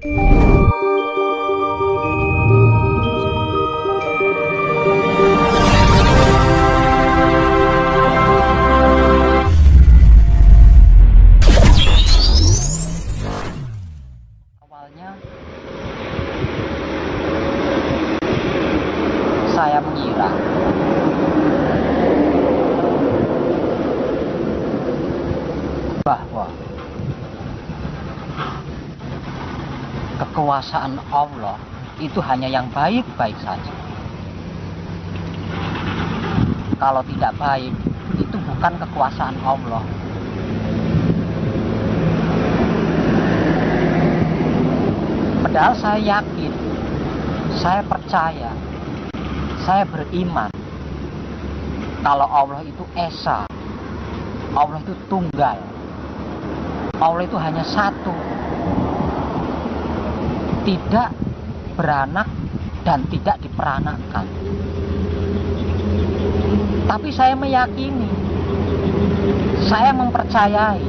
Awalnya saya mengira bahwa kekuasaan Allah itu hanya yang baik-baik saja. Kalau tidak baik, itu bukan kekuasaan Allah. Padahal saya yakin, saya percaya, saya beriman kalau Allah itu esa, Allah itu tunggal, Allah itu hanya satu, tidak beranak dan tidak diperanakkan. Tapi saya meyakini, saya mempercayai,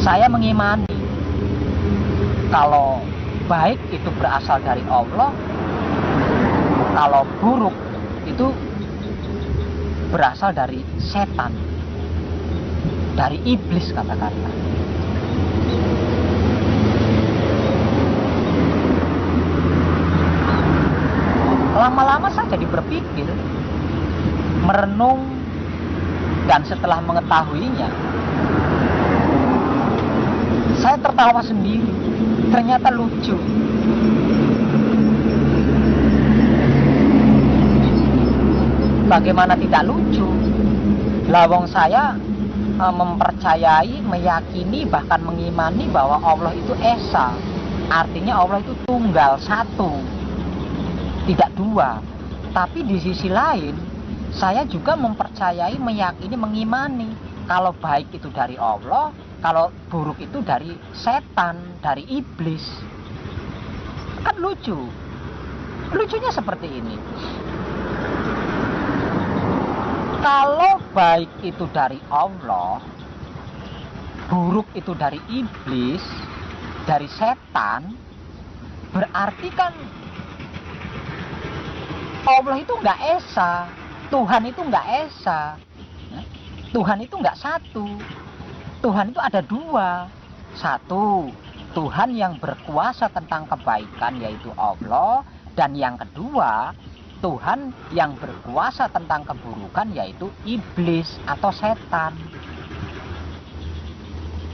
saya mengimani kalau baik itu berasal dari Allah, kalau buruk itu berasal dari setan, dari iblis katakanlah. Lama-lama saya jadi berpikir, merenung, dan setelah mengetahuinya, saya tertawa sendiri. Ternyata lucu. Bagaimana tidak lucu? Lawang saya mempercayai, meyakini, bahkan mengimani bahwa Allah itu esa. Artinya Allah itu tunggal, satu, tidak dua. Tapi di sisi lain, saya juga mempercayai, meyakini, mengimani kalau baik itu dari Allah, kalau buruk itu dari setan, dari iblis. Kan lucu. Lucunya seperti ini. Kalau baik itu dari Allah, buruk itu dari iblis, dari setan, berarti kan Allah itu nggak esa, Tuhan itu nggak esa, Tuhan itu nggak satu. Tuhan itu ada dua. Satu, Tuhan yang berkuasa tentang kebaikan yaitu Allah. Dan yang kedua, Tuhan yang berkuasa tentang keburukan yaitu iblis atau setan.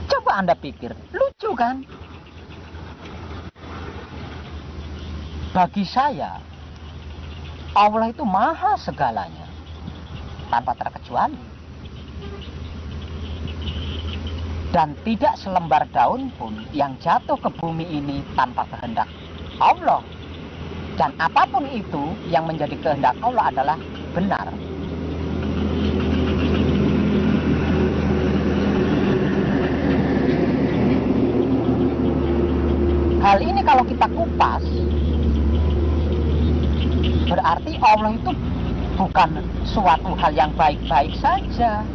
Coba Anda pikir, lucu kan? Bagi saya, Allah itu maha segalanya, tanpa terkecuali. Dan tidak selembar daun pun yang jatuh ke bumi ini tanpa kehendak Allah. Dan apapun itu yang menjadi kehendak Allah adalah benar. Hal ini kalau kita kupas, berarti Allah itu bukan suatu hal yang baik-baik saja.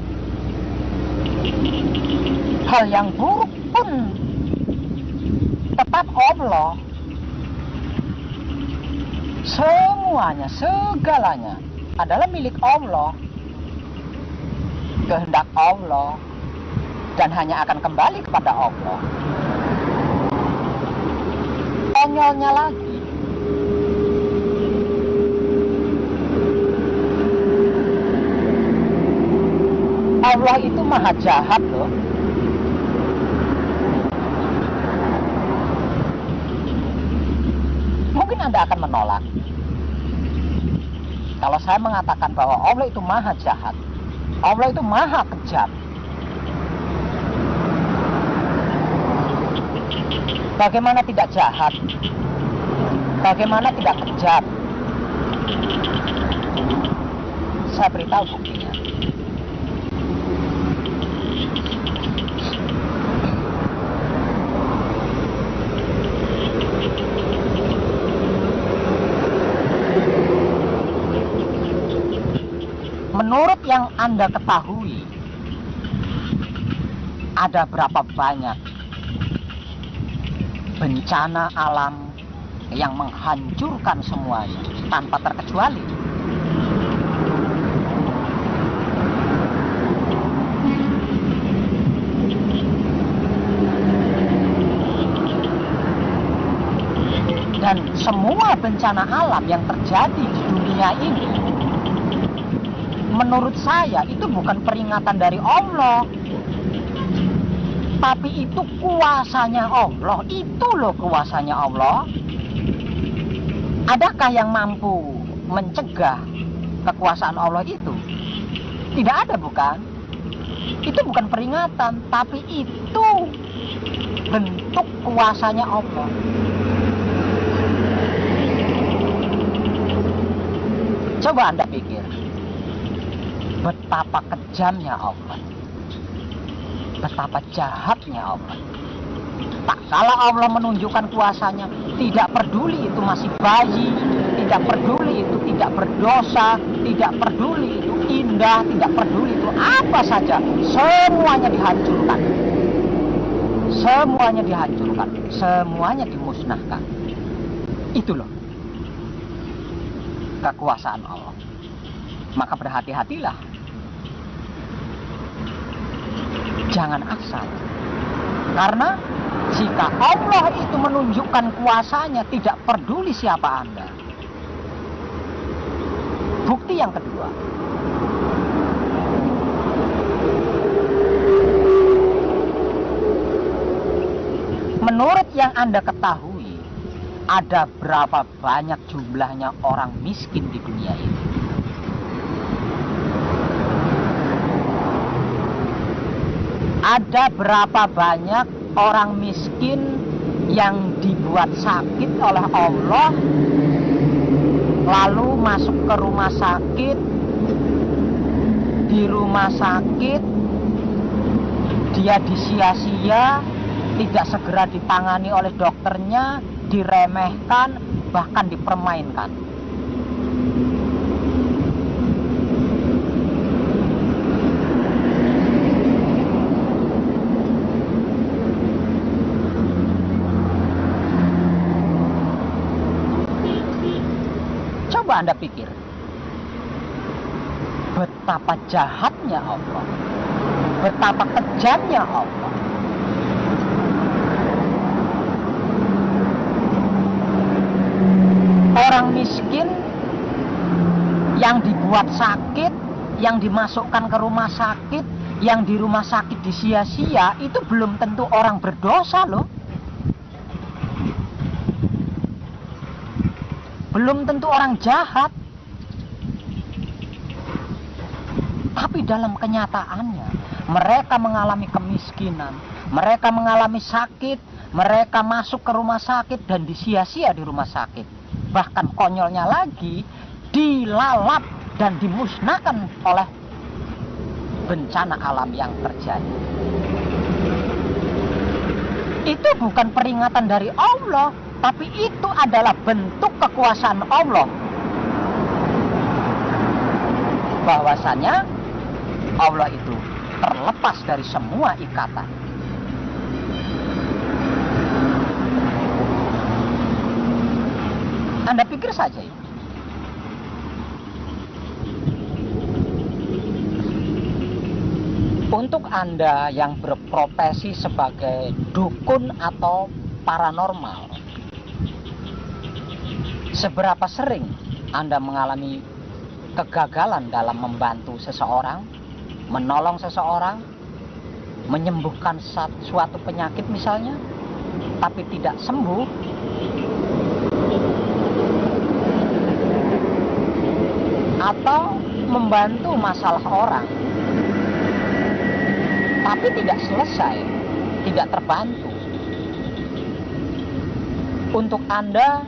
Hal yang buruk pun tetap Allah. Semuanya, segalanya adalah milik Allah, kehendak Allah, dan hanya akan kembali kepada Allah. Konyolnya lagi, Allah itu maha jahat loh. Mungkin Anda akan menolak kalau saya mengatakan bahwa Allah itu maha jahat, Allah itu maha kejam. Bagaimana tidak jahat? Bagaimana tidak kejam? Saya beritahu buktinya. Menurut yang Anda ketahui, ada berapa banyak bencana alam yang menghancurkan semuanya tanpa terkecuali. Dan semua bencana alam yang terjadi di dunia ini, menurut saya itu bukan peringatan dari Allah, tapi itu kuasanya Allah. Itu loh kuasanya Allah. Adakah yang mampu mencegah kekuasaan Allah itu? Tidak ada, bukan? Itu bukan peringatan, tapi itu bentuk kuasanya Allah. Coba Anda pikir, betapa kejamnya Allah, betapa jahatnya Allah. Tak kala Allah menunjukkan kuasanya, tidak peduli itu masih bayi, tidak peduli itu tidak berdosa, tidak peduli itu indah, tidak peduli itu apa saja, semuanya dihancurkan. Semuanya dihancurkan, semuanya dimusnahkan. Itu loh kekuasaan Allah. Maka berhati-hatilah, jangan asal. Karena jika Allah itu menunjukkan kuasanya, tidak peduli siapa Anda. Bukti yang kedua, menurut yang Anda ketahui, ada berapa banyak jumlahnya orang miskin di dunia ini? Ada berapa banyak orang miskin yang dibuat sakit oleh Allah, lalu masuk ke rumah sakit, di rumah sakit dia disia-sia, tidak segera ditangani oleh dokternya, diremehkan, bahkan dipermainkan. Coba Anda pikir, betapa jahatnya Allah, betapa kejamnya Allah. Orang miskin yang dibuat sakit, yang dimasukkan ke rumah sakit, yang di rumah sakit disia-sia, itu belum tentu orang berdosa loh. Belum tentu orang jahat. Tapi dalam kenyataannya, mereka mengalami kemiskinan, mereka mengalami sakit, mereka masuk ke rumah sakit dan disia-sia di rumah sakit. Bahkan konyolnya lagi, dilalap dan dimusnahkan oleh bencana alam yang terjadi. Itu bukan peringatan dari Allah, tapi itu adalah bentuk kekuasaan Allah. Bahwasanya Allah itu terlepas dari semua ikatan. Anda pikir saja itu. Untuk Anda yang berprofesi sebagai dukun atau paranormal, seberapa sering Anda mengalami kegagalan dalam membantu seseorang, menolong seseorang, menyembuhkan suatu penyakit misalnya, tapi tidak sembuh? Atau membantu masalah orang, tapi tidak selesai, tidak terbantu. Untuk Anda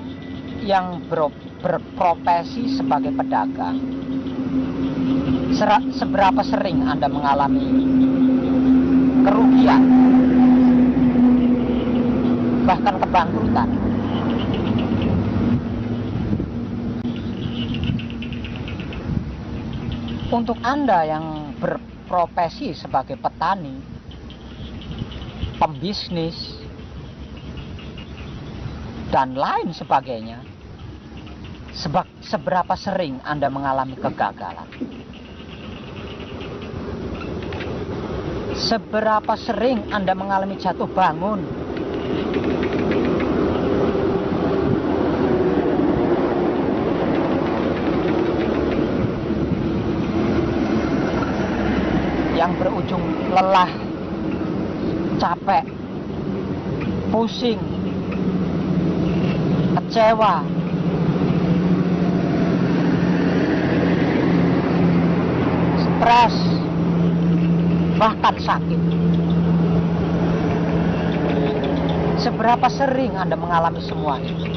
yang berprofesi sebagai pedagang, seberapa sering Anda mengalami kerugian, bahkan kebangkrutan? Untuk Anda yang berprofesi sebagai petani, pembisnis, dan lain sebagainya. Seberapa sering Anda mengalami kegagalan? Seberapa sering Anda mengalami jatuh bangun? Yang berujung lelah, capek, pusing, kecewa, stres, bahkan sakit. Seberapa sering Anda mengalami semua itu?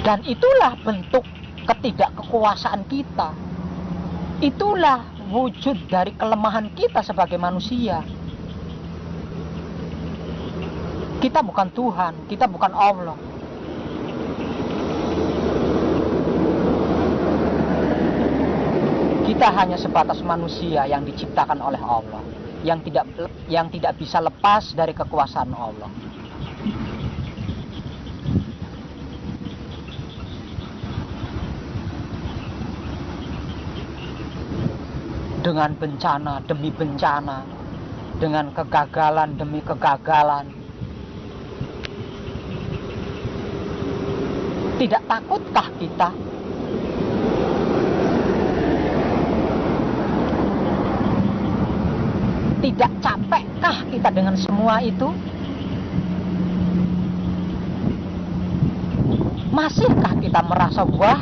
Dan itulah bentuk ketidakkekuasaan kita. Itulah wujud dari kelemahan kita sebagai manusia. Kita bukan Tuhan, kita bukan Allah. Kita hanya sebatas manusia yang diciptakan oleh Allah, yang tidak bisa lepas dari kekuasaan Allah. Dengan bencana demi bencana, dengan kegagalan demi kegagalan. Tidak takutkah kita? Tidak capekkah kita dengan semua itu? Masihkah kita merasa wah?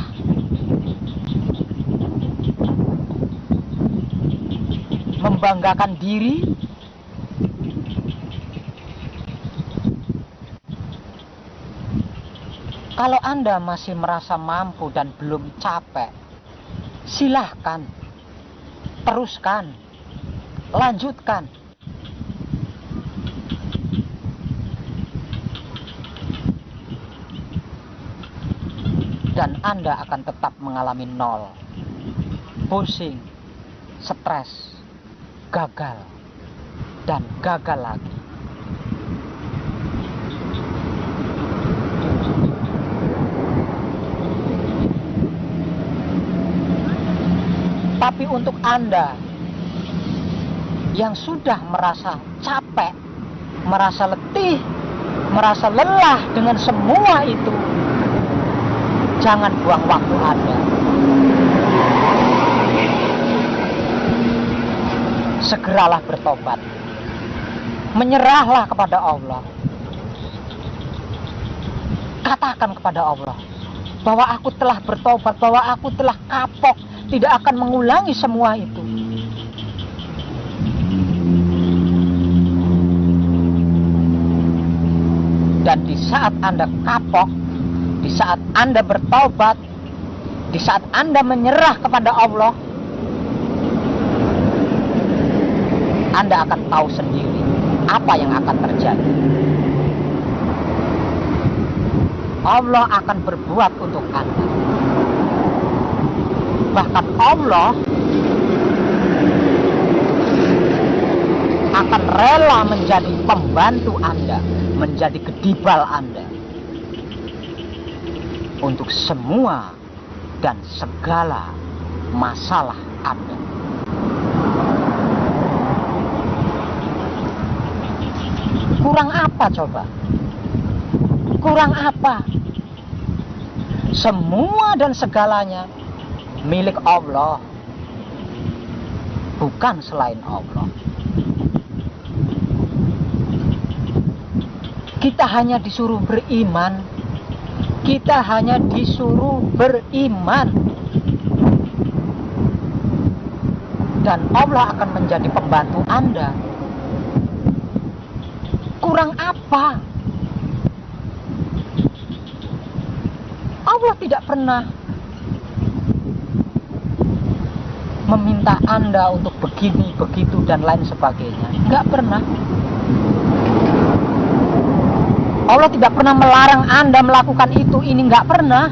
Membanggakan diri? Kalau Anda masih merasa mampu dan belum capek, silahkan, teruskan, lanjutkan. Dan Anda akan tetap mengalami nol, pusing, stres, gagal, dan gagal lagi. Tapi untuk Anda yang sudah merasa capek, merasa letih, merasa lelah dengan semua itu, jangan buang waktu Anda. Segeralah bertobat, menyerahlah kepada Allah. Katakan kepada Allah bahwa aku telah bertobat, bahwa aku telah kapok, tidak akan mengulangi semua itu. Dan di saat Anda kapok, di saat Anda bertobat, di saat Anda menyerah kepada Allah, Anda akan tahu sendiri apa yang akan terjadi. Allah akan berbuat untuk Anda. Bahkan Allah akan rela menjadi pembantu Anda, menjadi kedibal Anda untuk semua dan segala masalah Anda. Kurang apa coba? Kurang apa? Semua dan segalanya milik Allah, bukan selain Allah. Kita hanya disuruh beriman. Kita hanya disuruh beriman. Dan Allah akan menjadi pembantu Anda. Kurang apa? Allah tidak pernah meminta Anda untuk begini, begitu, dan lain sebagainya. Nggak pernah. Allah tidak pernah melarang Anda melakukan itu, ini nggak pernah.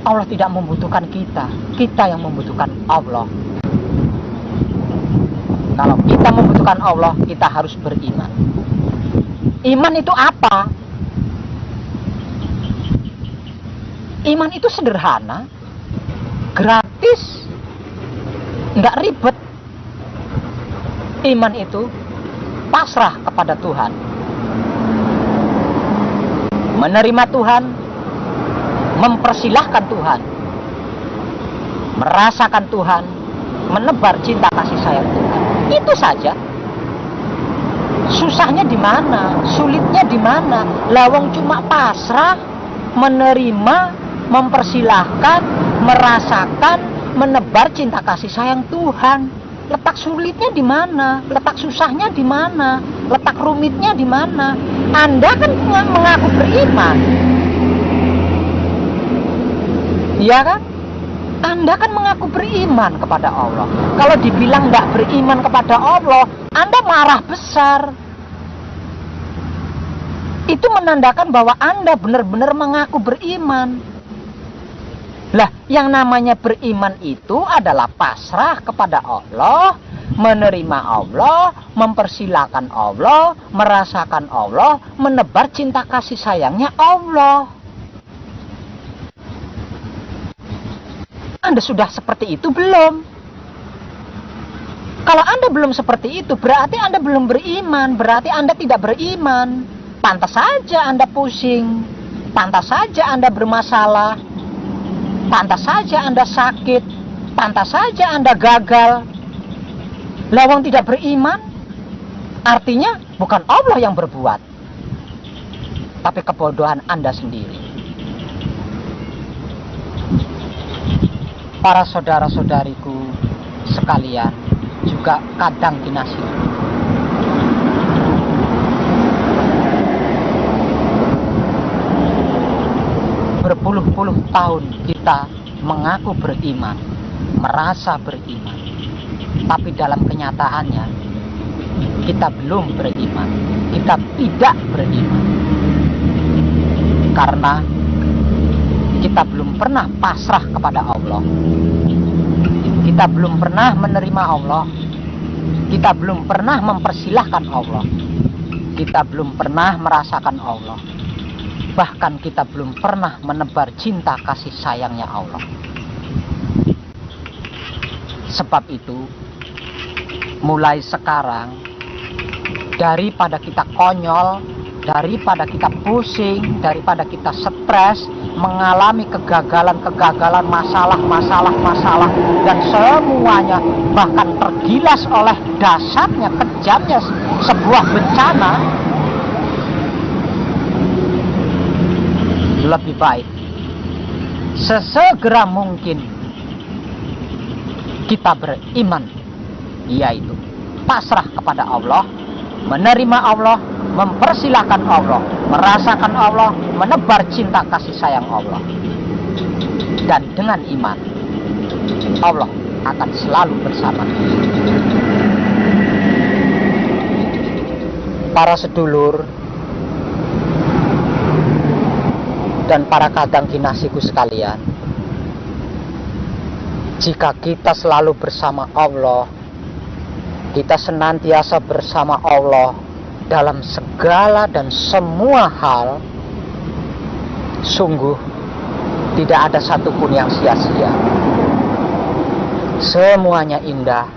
Allah tidak membutuhkan kita, kita yang membutuhkan Allah. Kalau kita membutuhkan Allah, kita harus beriman. Iman itu apa? Iman itu sederhana, gratis, nggak ribet. Iman itu pasrah kepada Tuhan, menerima Tuhan, mempersilahkan Tuhan, merasakan Tuhan, menebar cinta kasih sayang Tuhan. Itu saja. Susahnya di mana? Sulitnya di mana? Lawang cuma pasrah, menerima, mempersilahkan, merasakan, menebar cinta kasih sayang Tuhan. Letak sulitnya di mana? Letak susahnya di mana? Letak rumitnya di mana? Anda kan mengaku beriman, iya kan? Anda kan mengaku beriman kepada Allah. Kalau dibilang tidak beriman kepada Allah, Anda marah besar. Itu menandakan bahwa Anda benar-benar mengaku beriman. Lah, yang namanya beriman itu adalah pasrah kepada Allah, menerima Allah, mempersilahkan Allah, merasakan Allah, menebar cinta kasih sayangnya Allah. Anda sudah seperti itu belum? Kalau Anda belum seperti itu, berarti Anda belum beriman, berarti Anda tidak beriman. Pantas saja Anda pusing, pantas saja Anda bermasalah, pantas saja Anda sakit, pantas saja Anda gagal. Lawang tidak beriman, artinya bukan Allah yang berbuat, tapi kebodohan Anda sendiri. Para saudara-saudariku sekalian, juga kadang kinasih, berpuluh-puluh tahun kita mengaku beriman, merasa beriman, tapi dalam kenyataannya kita belum beriman, kita tidak beriman, karena kita belum pernah pasrah kepada Allah, kita belum pernah menerima Allah, kita belum pernah mempersilahkan Allah, kita belum pernah merasakan Allah, bahkan kita belum pernah menebar cinta kasih sayangnya Allah. Sebab itu, mulai sekarang, daripada kita konyol, daripada kita pusing, daripada kita stres, mengalami kegagalan-kegagalan, masalah, dan semuanya bahkan tergilas oleh dahsyatnya, kejamnya sebuah bencana, lebih baik sesegera mungkin kita beriman, yaitu pasrah kepada Allah, menerima Allah, mempersilahkan Allah, merasakan Allah, menebar cinta kasih sayang Allah. Dan dengan iman, Allah akan selalu bersama kita. Para sedulur dan para kadang kinasiku sekalian, jika kita selalu bersama Allah, kita senantiasa bersama Allah dalam segala dan semua hal, sungguh tidak ada satupun yang sia-sia. Semuanya indah,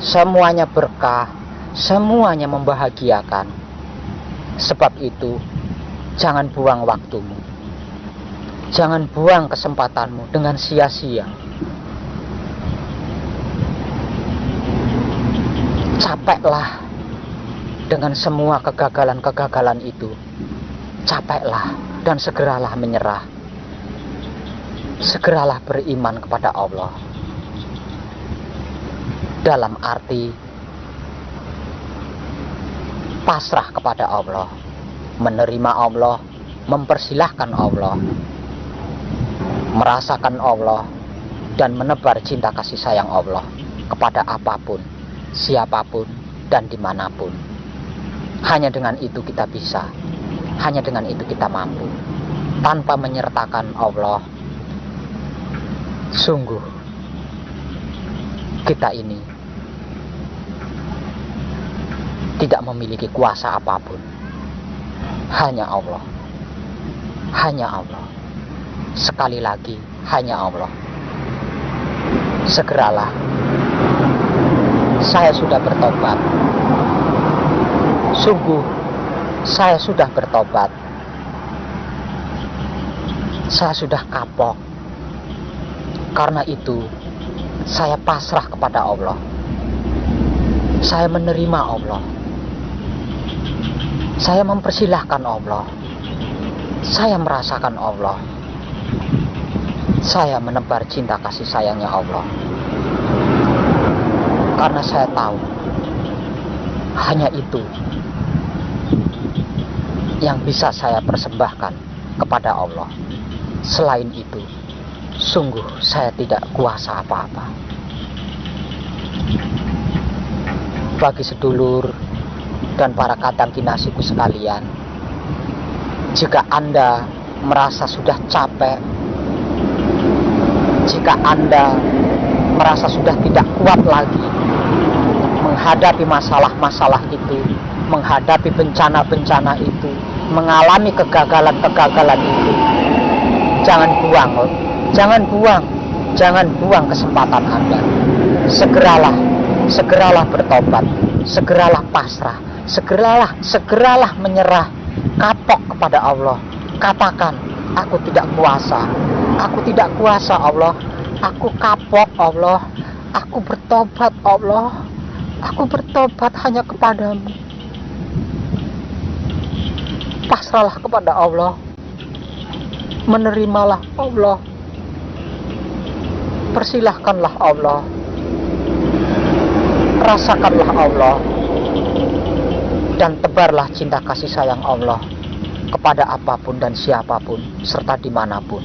semuanya berkah, semuanya membahagiakan. Sebab itu, jangan buang waktumu, jangan buang kesempatanmu dengan sia-sia. Capeklah dengan semua kegagalan-kegagalan itu. Capeklah dan segeralah menyerah. Segeralah beriman kepada Allah. Dalam arti pasrah kepada Allah, menerima Allah, mempersilahkan Allah, merasakan Allah, dan menebar cinta kasih sayang Allah kepada apapun, siapapun, dan dimanapun. Hanya dengan itu kita bisa, hanya dengan itu kita mampu. Tanpa menyertakan Allah, Sungguh, kita ini tidak memiliki kuasa apapun. Hanya Allah. Hanya Allah. Sekali lagi, hanya Allah. Segeralah. Saya sudah bertobat. Sungguh, saya sudah bertobat. Saya sudah kapok. Karena itu, saya pasrah kepada Allah. Saya menerima Allah. Saya mempersilahkan Allah. Saya merasakan Allah. Saya menebar cinta kasih sayangnya Allah. Karena saya tahu, hanya itu yang bisa saya persembahkan kepada Allah. Selain itu, sungguh saya tidak kuasa apa-apa. Bagi sedulur dan para kadang kinasiku sekalian, jika Anda merasa sudah capek, jika Anda merasa sudah tidak kuat lagi menghadapi masalah-masalah itu, menghadapi bencana-bencana itu, mengalami kegagalan-kegagalan itu, jangan buang kesempatan Anda. Segeralah bertobat, segeralah pasrah, segeralah menyerah, kapok kepada Allah. Katakan, aku tidak kuasa Allah, aku kapok Allah, aku bertobat Allah, aku bertobat hanya kepadamu. Pasrahlah kepada Allah, menerimalah Allah, persilahkanlah Allah, rasakanlah Allah, dan tebarlah cinta kasih sayang Allah kepada apapun dan siapapun serta dimanapun.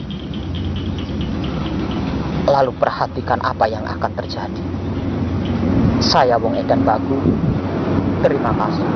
Lalu perhatikan apa yang akan terjadi. Saya Wong Edan Bagu, terima kasih.